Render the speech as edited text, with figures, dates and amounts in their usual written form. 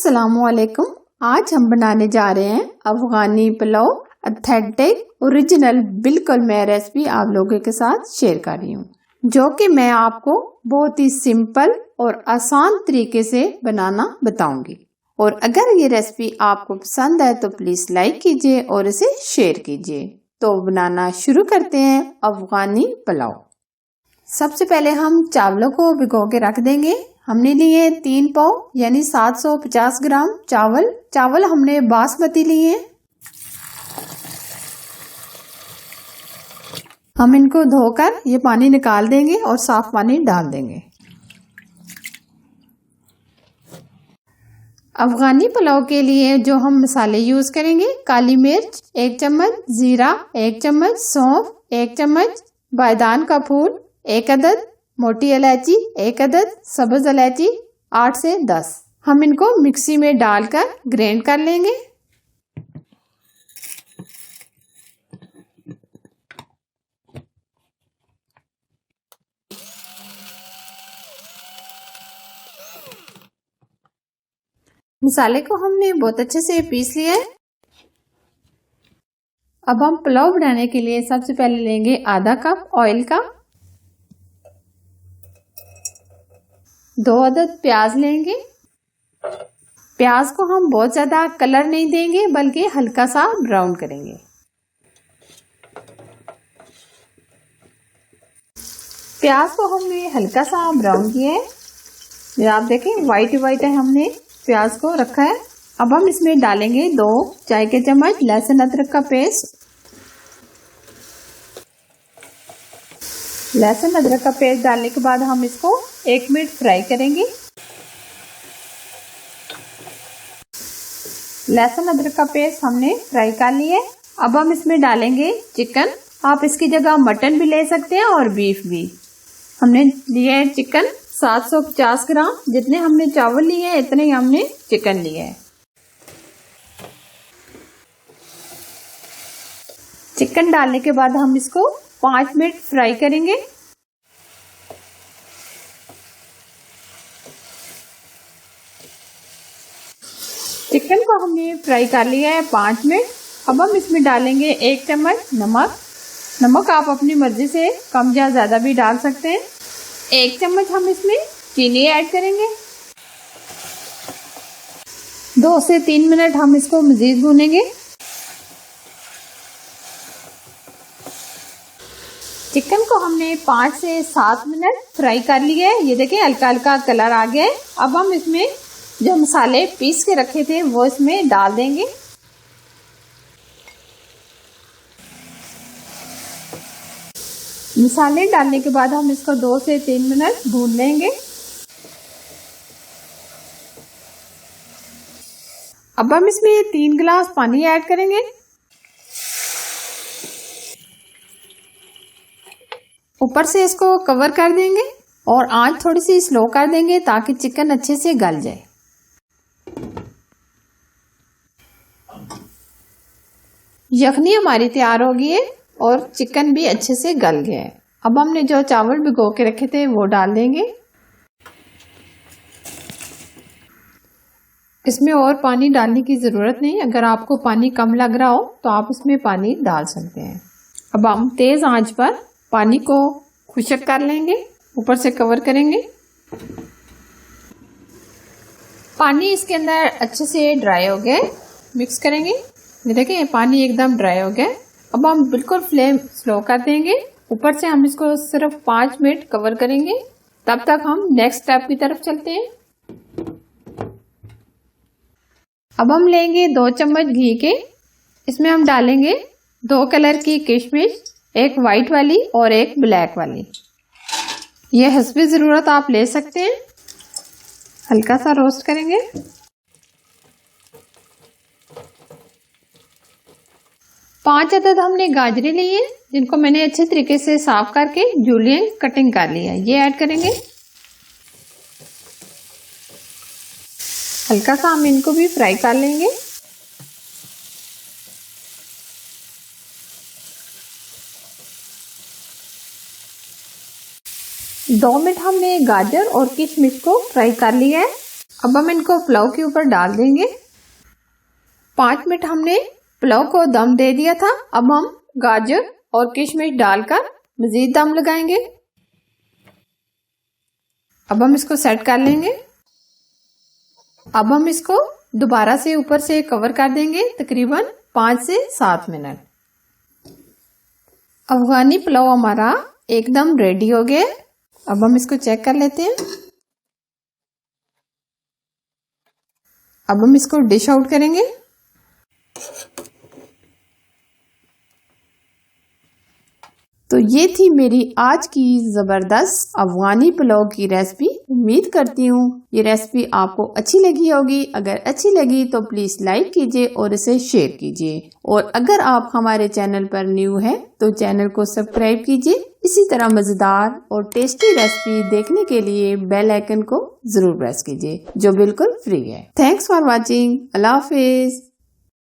अस्सलामुअलैकुम। आज हम बनाने जा रहे हैं अफगानी पुलाव, ऑथेंटिक ओरिजिनल। बिल्कुल मैं रेसिपी आप लोगों के साथ शेयर कर रही हूँ, जो कि मैं आपको बहुत ही सिंपल और आसान तरीके से बनाना बताऊंगी। और अगर ये रेसिपी आपको पसंद है तो प्लीज लाइक कीजिए और इसे शेयर कीजिए। तो बनाना शुरू करते हैं अफगानी पुलाव। सबसे पहले हम चावलों को भिगो के रख देंगे। हमने लिए 3 पाव यानी 750 ग्राम चावल हमने बासमती लिए। हम इनको धोकर ये पानी निकाल देंगे और साफ पानी डाल देंगे। अफगानी पुलाव के लिए जो हम मसाले यूज करेंगे, काली मिर्च 1 चम्मच, जीरा 1 चम्मच, सौंफ 1 चम्मच, बायदान का फूल 1 अदद, मोटी इलायची 1 अदद, सब्ज इलायची 8 से 10। हम इनको मिक्सी में डालकर ग्राइंड कर लेंगे। मसाले को हमने बहुत अच्छे से पीस लिया है। अब हम पुलाव बनाने के लिए सबसे पहले लेंगे आधा कप ऑयल का, 2 अदद प्याज लेंगे। प्याज को हम बहुत ज्यादा कलर नहीं देंगे बल्कि हल्का सा ब्राउन करेंगे। प्याज को हमने हल्का सा ब्राउन किया है। ये आप देखें व्हाइट है, हमने प्याज को रखा है। अब हम इसमें डालेंगे 2 चाय के चम्मच लहसुन अदरक का पेस्ट। लहसुन अदरक का पेस्ट डालने के बाद हम इसको 1 मिनट फ्राई करेंगे। लहसुन अदरक का पेस्ट हमने फ्राई कर लिया है। अब हम इसमें डालेंगे चिकन। आप इसकी जगह मटन भी ले सकते हैं और बीफ भी। हमने लिया है चिकन 750 ग्राम। जितने हमने चावल लिए हैं इतने ही हमने चिकन लिया है। चिकन डालने के बाद हम इसको 5 मिनट फ्राई करेंगे। चिकन को हमने फ्राई कर लिया है 5 मिनट। अब हम इसमें डालेंगे 1 चम्मच नमक आप अपनी मर्जी से कम या ज्यादा भी डाल सकते हैं। 1 चम्मच हम इसमें चीनी ऐड करेंगे। 2 से 3 मिनट हम इसको मजीद भूनेंगे। चिकन को हमने 5 से 7 मिनट फ्राई कर लिया है। ये देखिए हल्का हल्का कलर आ गया है। अब हम इसमें जो मसाले पीस के रखे थे वो इसमें डाल देंगे। मसाले डालने के बाद हम इसको 2 से 3 मिनट भून लेंगे। अब हम इसमें 3 गिलास पानी ऐड करेंगे। ऊपर से इसको कवर कर देंगे और आंच थोड़ी सी स्लो कर देंगे ताकि चिकन अच्छे से गल जाए। यखनी हमारी तैयार हो गई है और चिकन भी अच्छे से गल गया है। अब हमने जो चावल भिगो के रखे थे वो डाल देंगे। इसमें और पानी डालने की जरूरत नहीं। अगर आपको पानी कम लग रहा हो तो आप इसमें पानी डाल सकते हैं। अब हम तेज आंच पर पानी को खुश्क कर लेंगे, ऊपर से कवर करेंगे। पानी इसके अंदर अच्छे से ड्राई हो गया, मिक्स करेंगे। ये देखिए पानी एकदम ड्राई हो गया। अब हम बिल्कुल फ्लेम स्लो कर देंगे। ऊपर से हम इसको सिर्फ 5 मिनट कवर करेंगे। तब तक हम नेक्स्ट स्टेप की तरफ चलते हैं। अब हम लेंगे 2 चम्मच घी के। इसमें हम डालेंगे 2 कलर की किशमिश, एक वाइट वाली और एक ब्लैक वाली। ये हस्बे जरूरत आप ले सकते हैं। हल्का सा रोस्ट करेंगे। 5 अदद हमने गाजरें ली है, जिनको मैंने अच्छे तरीके से साफ करके जूलियन कटिंग कर लिया है। ये ऐड करेंगे। हल्का सा हम इनको भी फ्राई कर लेंगे। 2 मिनट हमने गाजर और किशमिश को फ्राई कर लिया है। अब हम इनको पुलाव के ऊपर डाल देंगे। 5 मिनट हमने पुलाव को दम दे दिया था। अब हम गाजर और किशमिश डालकर मजीद दम लगाएंगे। अब हम इसको सेट कर लेंगे। अब हम इसको दोबारा से ऊपर से कवर कर देंगे तकरीबन 5 से 7 मिनट। अफगानी पुलाव हमारा एकदम रेडी हो गया। अब हम इसको चेक कर लेते हैं। अब हम इसको डिश आउट करेंगे। तो ये थी मेरी आज की ज़बरदस्त अफगानी पुलाव की रेसिपी। उम्मीद करती हूँ ये रेसिपी आपको अच्छी लगी होगी। अगर अच्छी लगी तो प्लीज़ लाइक कीजिए और इसे शेयर कीजिए। और अगर आप हमारे चैनल पर न्यू हैं तो चैनल को सब्सक्राइब कीजिए। इसी तरह मज़ेदार और टेस्टी रेसिपी देखने के लिए बेल आइकन को ज़रूर प्रेस कीजिए जो बिल्कुल फ्री है। Thanks for watching. अल्लाह हाफिज़।